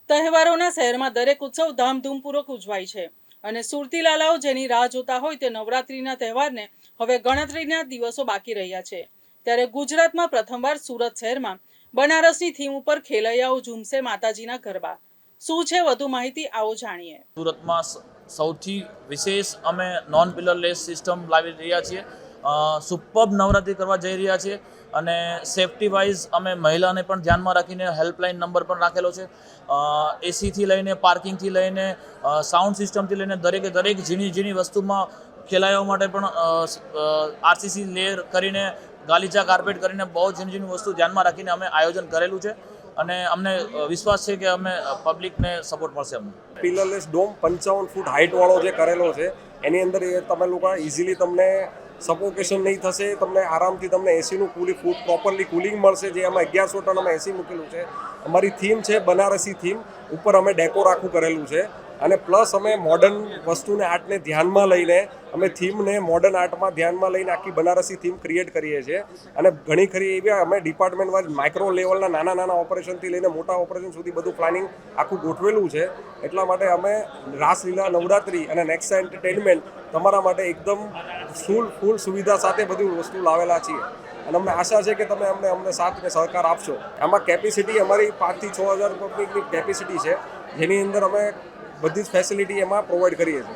તહેવારોના શહેરમાં દરેક ઉત્સવ ધામધૂમપૂર્વક ઉજવાય છે અને સુરતી લાલાઓ જેની રાહ જોતા હોય તે નવરાત્રિના તહેવારને હવે ગણતરીના દિવસો બાકી રહ્યા છે ત્યારે ગુજરાતમાં પ્રથમવાર સુરત શહેરમાં બનારસની થીમ ઉપર ખેલૈયાઓ ઝૂમશે માતાજીના ગરબા। શું છે વધુ માહિતી આવો જાણીએ। સુરતમાં સૌથી વિશેષ અમે નોન પિલરલેસ સિસ્ટમ લાવી રહ્યા છીએ। સુપર્બ નવરાત્રિ કરવા જઈ રહ્યા છીએ અને સેફટી વાઇઝ અમે મહિલાને પણ ધ્યાનમાં રાખીને હેલ્પલાઇન નંબર પણ રાખેલો છે। એસીથી લઈને પાર્કિંગથી લઈને સાઉન્ડ સિસ્ટમથી લઈને દરેકે દરેક ઝીણી વસ્તુમાં ખેલાડીઓ માટે પણ આરસીસી લેયર કરીને ગાલીચા કાર્પેટ કરીને બહુ ઝીણી વસ્તુ ધ્યાનમાં રાખીને અમે આયોજન કરેલું છે અને અમને વિશ્વાસ છે કે અમે પબ્લિકને સપોર્ટ મળશે। અમને પિલરલેસ ડોમ 55 ફૂટ હાઇટવાળો જે કરેલો છે એની અંદર તમે લોકો ઇઝીલી તમને સફોકેશન નહીં થશે, તમને આરામથી તમને એસીનું ફૂડ પ્રોપરલી કુલિંગ મળશે। જે અમે 1100 ટન અમે એસી મૂકેલું છે। અમારી થીમ છે બનારસી થીમ, ઉપર અમે ડેકોર આખું કરેલું છે અને પ્લસ અમે મોડર્ન વસ્તુને આર્ટને ધ્યાનમાં લઈને અમે થીમને મોડર્ન આર્ટમાં ધ્યાનમાં લઈને આખી બનારસી થીમ ક્રિએટ કરીએ છીએ અને ઘણી ખરી એવી અમે ડિપાર્ટમેન્ટ વાઇઝ માઇક્રો લેવલના નાના ઓપરેશનથી લઈને મોટા ઓપરેશન સુધી બધું પ્લાનિંગ આખું ગોઠવેલું છે। એટલા માટે અમે રાસલીલા, નવરાત્રિ અને નેક્સા એન્ટરટેનમેન્ટ તમારા માટે એકદમ ફૂલ સુવિધા સાથે બધી વસ્તુ લાવેલા છીએ અને અમને આશા છે કે તમે અમને સાથ અને સહકાર આપશો। આમાં કેપેસિટી અમારી 5 થી 6000 પબ્લિકની કેપેસિટી છે, જેની અંદર અમે બધી જ ફેસિલિટી એમાં પ્રોવાઈડ કરીએ છીએ।